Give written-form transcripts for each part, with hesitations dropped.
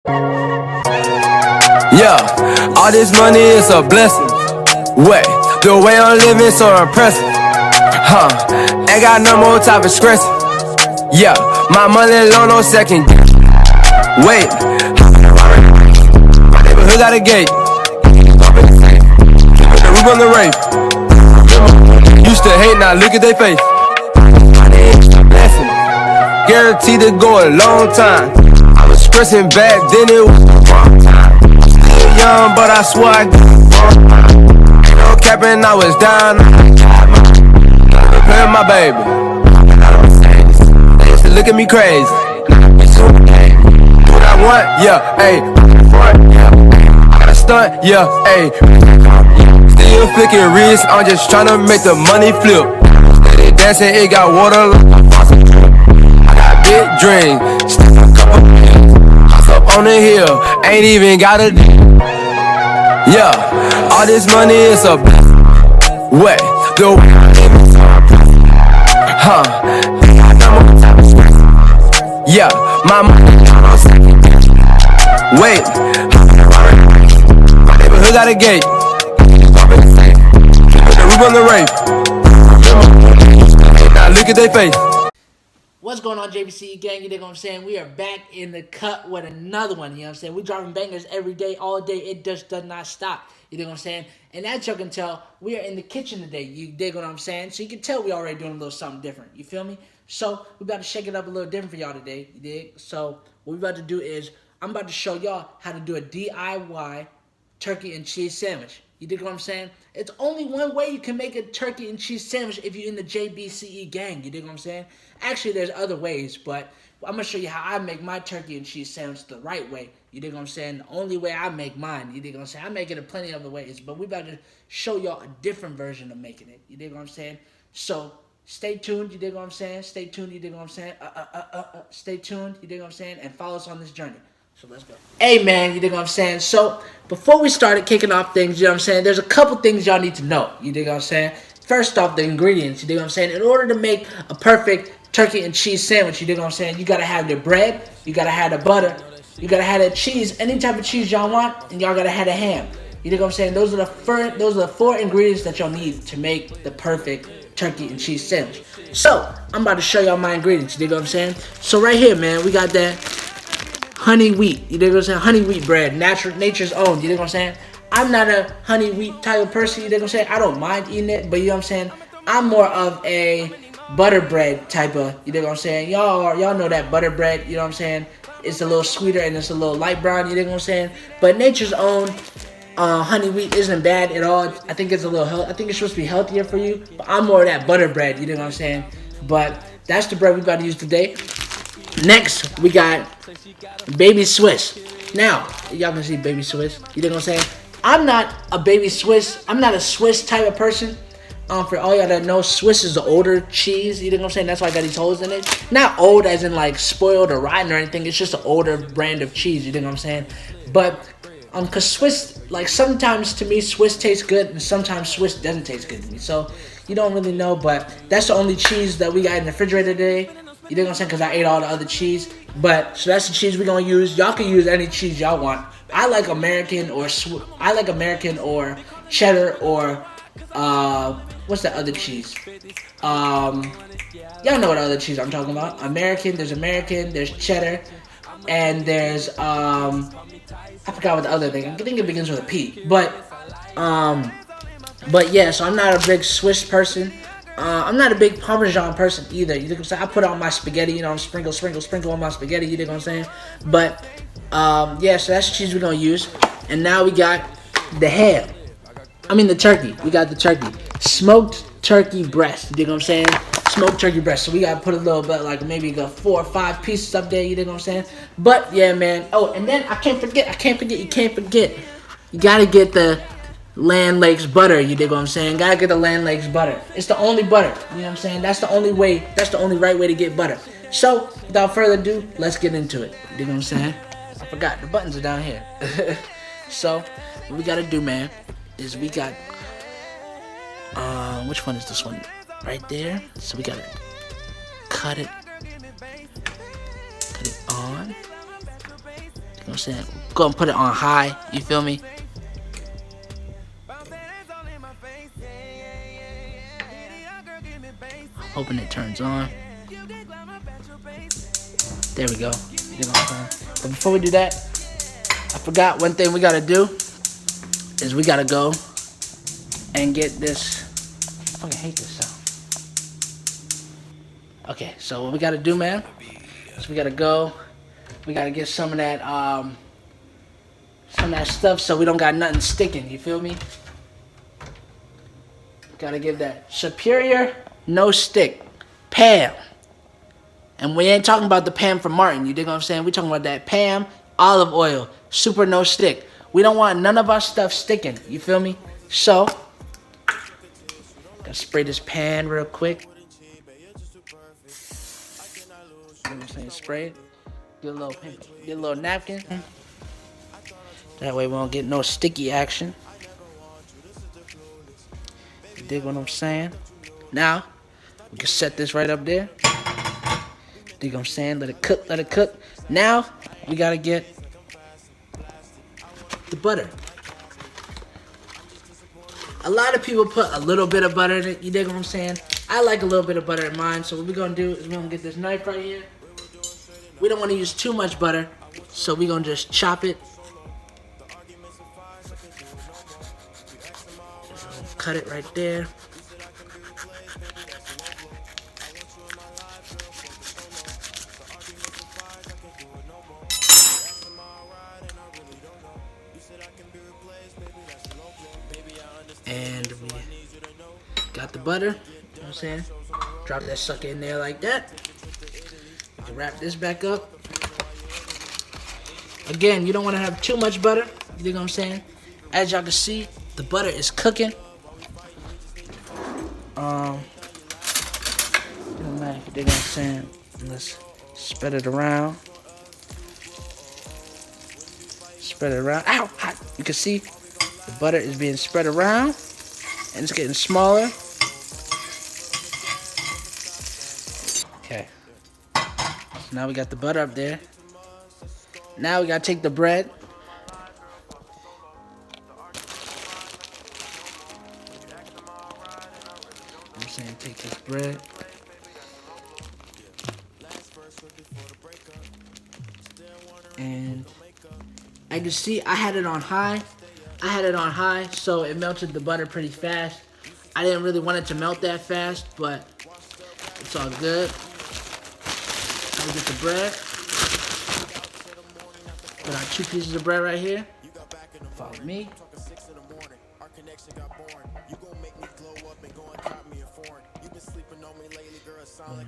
Yeah, all this money is a blessing. Wait, the way I'm living so impressive. Ain't got no more time for stressing. Yeah, my money low, no second. Wait, my neighborhood got a gate. The roof on the rape. Used to hate, now look at their face. Money is a blessing. Guaranteed to go a long time. I was stressing back, then it was the wrong time. Still young, but I swear I got the wrong time. Ain't no capping, I was down. Play with my baby. They used to look at me crazy. Do what I want, yeah, ayy. I got a stunt, yeah, ayy. Still flicking wrist, I'm just tryna make the money flip. Steady dancing, it got water like a faucet drip. I got big dreams, still a couple million. House up on the hill, ain't even got a deal. Yeah, all this money is a blessing. Wait, the way I live is so impressive. Ain't got no more time to stress. Yeah, my money down on second. Wait, my neighborhood got a gate. The roof on the rape. Now look at their face. What's going on, JBCE gang? You dig what I'm saying? We are back in the cut with another one. You know what I'm saying? We dropping bangers every day, all day. It just does not stop. You dig what I'm saying? And as you can tell, we are in the kitchen today. You dig what I'm saying? So you can tell we already doing a little something different. You feel me? So we about to shake it up a little different for y'all today. You dig? So what we about to do is I'm about to show y'all how to do a DIY turkey and cheese sandwich. You dig what I'm saying? It's only one way you can make a turkey and cheese sandwich if you're in the JBCE gang. You dig what I'm saying? Actually, there's other ways, but I'm going to show you how I make my turkey and cheese sandwich the right way. You dig what I'm saying? The only way I make mine. You dig what I'm saying? I make it in plenty of other ways, but we're about to show y'all a different version of making it. You dig what I'm saying? So stay tuned. You dig what I'm saying? Stay tuned. You dig what I'm saying? Stay tuned. You dig what I'm saying? And follow us on this journey. So let's go. Hey man, you dig what I'm saying? So before we started kicking off things, you know what I'm saying, there's a couple things y'all need to know. You dig what I'm saying? First off, the ingredients. You dig what I'm saying? In order to make a perfect turkey and cheese sandwich, you dig what I'm saying, you gotta have the bread, you gotta have the butter, you gotta have the cheese, any type of cheese y'all want, and y'all gotta have the ham. You dig what I'm saying? Those are the four ingredients that y'all need to make the perfect turkey and cheese sandwich. So I'm about to show y'all my ingredients. You dig what I'm saying? So right here, man, we got that honey wheat. You dig what I'm saying? Honey wheat bread, nature's own. You dig what I'm saying? I'm not a honey wheat type of person. You dig what I'm saying? I don't mind eating it, but you know what I'm saying? I'm more of a butter bread type of. You dig what I'm saying? Y'all know that butter bread. You know what I'm saying? It's a little sweeter and it's a little light brown. You dig what I'm saying? But nature's own honey wheat isn't bad at all. I think it's a little I think it's supposed to be healthier for you. But I'm more of that butter bread. You dig what I'm saying? But that's the bread we got to use today. Next, we got Baby Swiss. Now, y'all can see Baby Swiss. You know what I'm saying? I'm not a Baby Swiss. I'm not a Swiss type of person. For all y'all that know, Swiss is the older cheese. You know what I'm saying? That's why I got these holes in it. Not old as in like spoiled or rotten or anything. It's just an older brand of cheese. You know what I'm saying? But cause Swiss, like sometimes to me Swiss tastes good and sometimes Swiss doesn't taste good to me. So you don't really know. But that's the only cheese that we got in the refrigerator today. You know what I'm saying? Because I ate all the other cheese. But, so that's the cheese we're going to use. Y'all can use any cheese y'all want. I like American or cheddar or, what's that other cheese? Y'all know what other cheese I'm talking about. American, there's cheddar, and there's, I forgot what the other thing. I think it begins with a P. But yeah, so I'm not a big Swiss person. I'm not a big Parmesan person either. You know what I'm saying? I put it on my spaghetti, you know, sprinkle on my spaghetti, you know what I'm saying? But, yeah, so that's the cheese we're going to use. And now we got the ham. The turkey. We got the turkey. Smoked turkey breast, you know what I'm saying? Smoked turkey breast. So we got to put a little bit, like maybe 4 or 5 pieces up there, you know what I'm saying? But, yeah, man. Oh, and then you can't forget. You got to get the Land Lakes butter, you dig what I'm saying? Gotta get the Land Lakes butter. It's the only butter, you know what I'm saying? That's the only way, that's the only right way to get butter. So, without further ado, let's get into it. You dig what I'm saying? I forgot, the buttons are down here. So, what we gotta do, man, is we got, which one is this one? Right there. So we gotta cut it on. what I'm saying? Go and put it on high. You feel me? Hoping it turns on. There we go. You know what I'm saying? But before we do that, I forgot one thing we gotta do is we gotta go and get this. I fucking hate this sound. Okay, so what we gotta do, man, is we gotta go. We gotta get some of that stuff so we don't got nothing sticking. You feel me? Gotta give that Superior No Stick Pam. And we ain't talking about the Pam from Martin. You dig what I'm saying? We talking about that Pam olive oil, super no stick. We don't want none of our stuff sticking. You feel me? So, gotta spray this pan real quick. You know what I'm saying? Spray it. Get a little napkin. That way we won't get no sticky action. You dig what I'm saying? Now, we can set this right up there. Dig what I'm saying? Let it cook, let it cook. Now, we gotta get the butter. A lot of people put a little bit of butter in it. You dig what I'm saying? I like a little bit of butter in mine. So what we're gonna do is we're gonna get this knife right here. We don't want to use too much butter, so we're gonna just chop it. Cut it right there. And we got the butter. You know what I'm saying? Drop that sucker in there like that. We can wrap this back up. Again, you don't want to have too much butter. You dig what I'm saying? As y'all can see, the butter is cooking. You dig what I'm saying? Let's spread it around. Spread it around. Ow! Hot. You can see the butter is being spread around, and it's getting smaller. Okay. So now we got the butter up there. Now we gotta take the bread. I'm saying take this bread. And as you can see, I had it on high. So it melted the butter pretty fast. I didn't really want it to melt that fast, but it's all good. So we get the bread. Put our 2 pieces of bread right here. Follow me.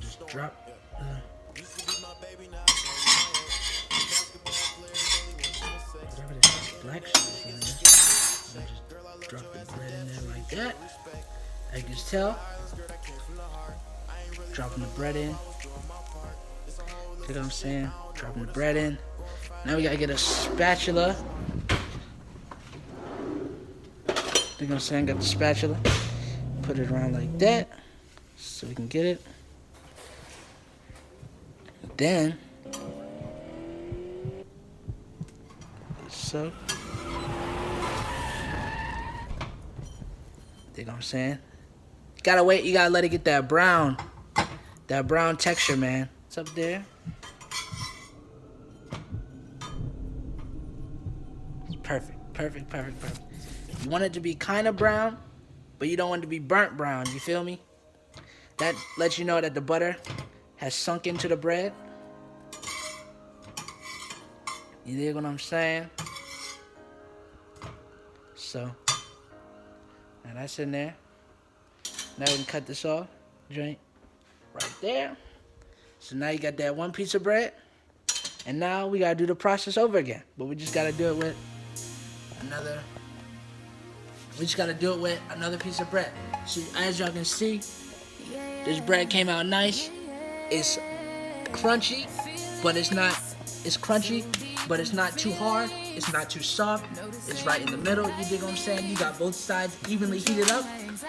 Just drop. Whatever this black shit is, just drop the bread in there like that. As you can tell, dropping the bread in. See what I'm saying? Dropping the bread in. Now we gotta get a spatula. See what I'm saying? Got the spatula. Put it around like that, so we can get it. Then, so, dig what I'm saying? You gotta wait, you gotta let it get that brown texture, man. It's up there. It's perfect. You want it to be kind of brown, but you don't want it to be burnt brown, you feel me? That lets you know that the butter has sunk into the bread. You dig what I'm saying? So, now that's in there. Now we can cut this off, joint, right there. So now you got that 1 piece of bread. And now we gotta do the process over again. But we just gotta do it with another piece of bread. So as y'all can see, this bread came out nice. It's crunchy, but it's crunchy, but it's not too hard. It's not too soft. It's right in the middle. You dig what I'm saying? You got both sides evenly heated up.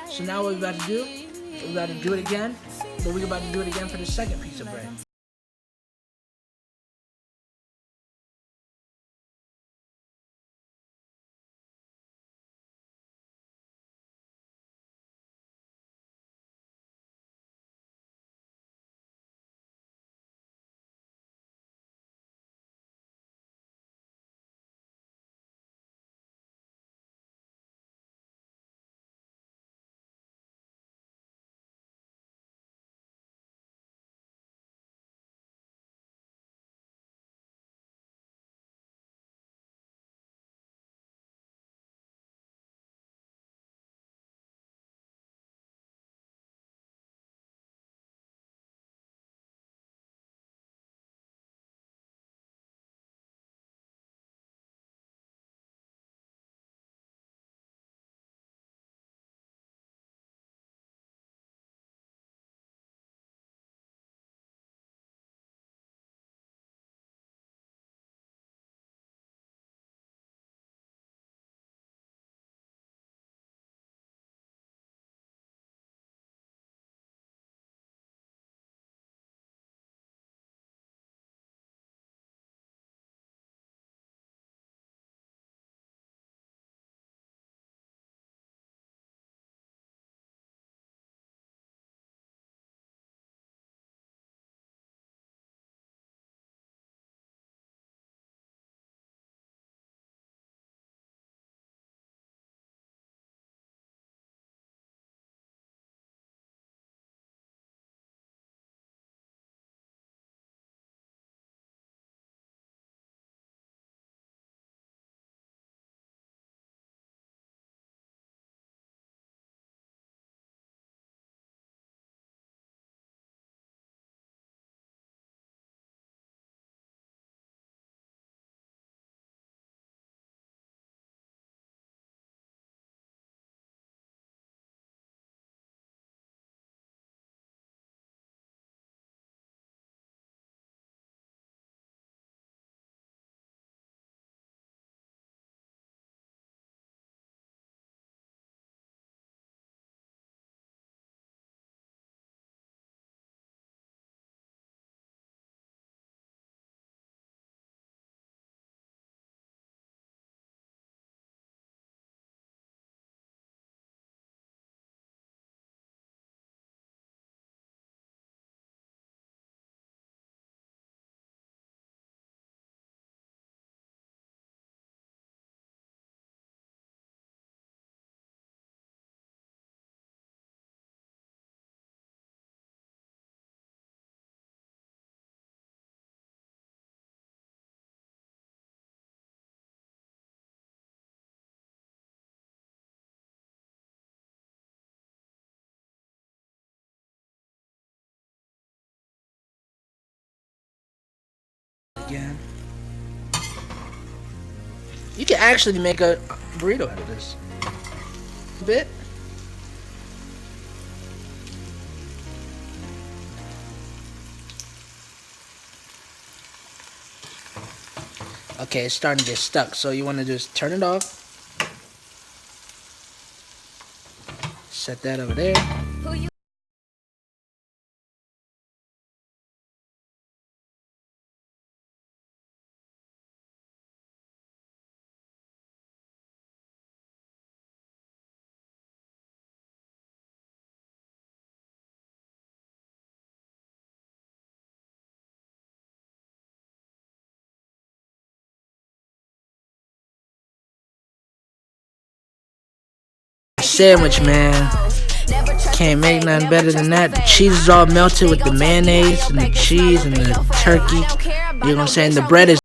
So now what we're about to do, we're about to do it again, but we're about to do it again for the second piece of bread. again. You can actually make a burrito out of this. A bit. Okay, it's starting to get stuck, so you want to just turn it off. Set that over there. Sandwich, man. Can't make nothing better than that. The cheese is all melted with the mayonnaise and the cheese and the turkey. You know what I'm saying? The bread is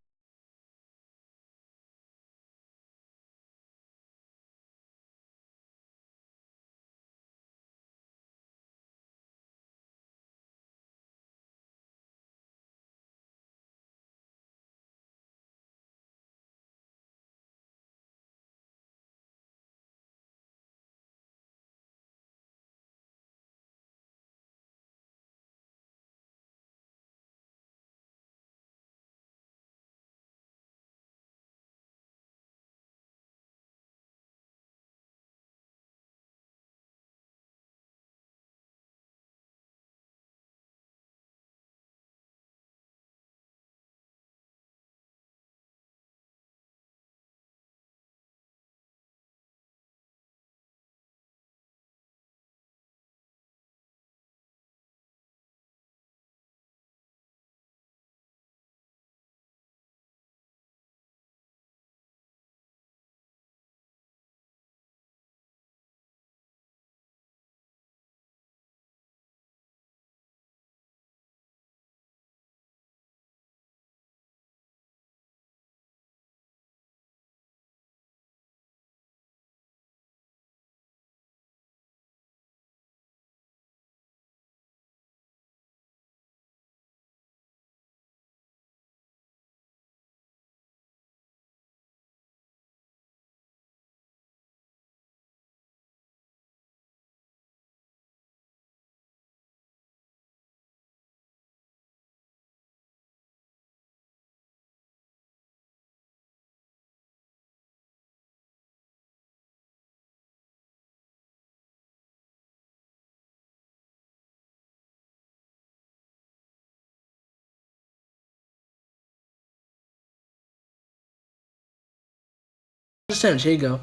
sandwich. Here you go.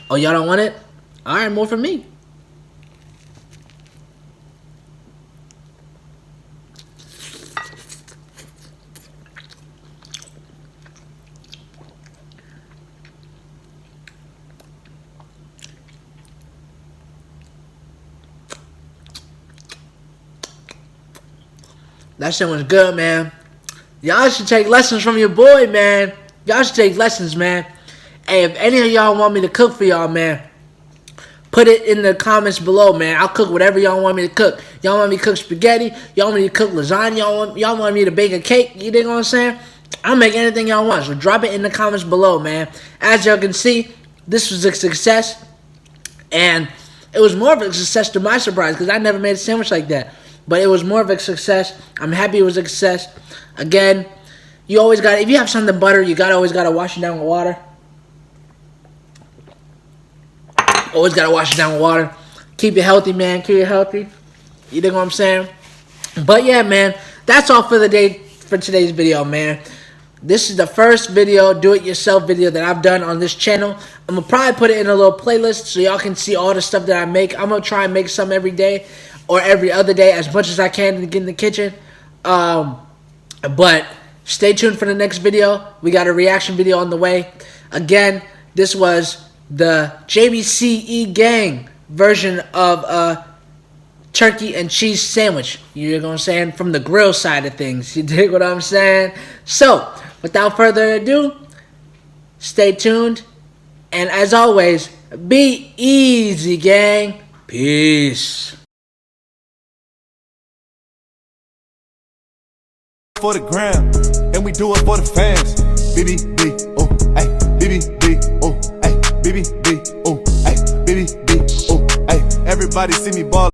Oh, y'all don't want it? All right, more for me. That shit was good, man. Y'all should take lessons from your boy, man. Y'all should take lessons, man. Hey, if any of y'all want me to cook for y'all, man, put it in the comments below, man. I'll cook whatever y'all want me to cook. Y'all want me to cook spaghetti? Y'all want me to cook lasagna? Y'all want me to bake a cake? You dig what I'm saying? I'll make anything y'all want. So drop it in the comments below, man. As y'all can see, this was a success. And it was more of a success to my surprise because I never made a sandwich like that. But it was more of a success. I'm happy it was a success. Again, you always got, if you have something to butter, you always got to wash it down with water. Always got to wash it down with water. Keep it healthy, man. Keep it healthy. You dig what I'm saying? But yeah, man, that's all for the day, for today's video, man. This is the first video, do-it-yourself video that I've done on this channel. I'm going to probably put it in a little playlist so y'all can see all the stuff that I make. I'm going to try and make some every day or every other day as much as I can to get in the kitchen. But stay tuned for the next video. We got a reaction video on the way. Again, this was the JBCE gang version of a turkey and cheese sandwich. You know what I'm saying? From the grill side of things. You dig what I'm saying? So, without further ado, stay tuned. And as always, be easy, gang. Peace. For the gram. And and we do it for the fans. BBB, oh, ay, BBB, oh, ay, BBB, oh, ay, BBB, oh, ay. Everybody see me ball.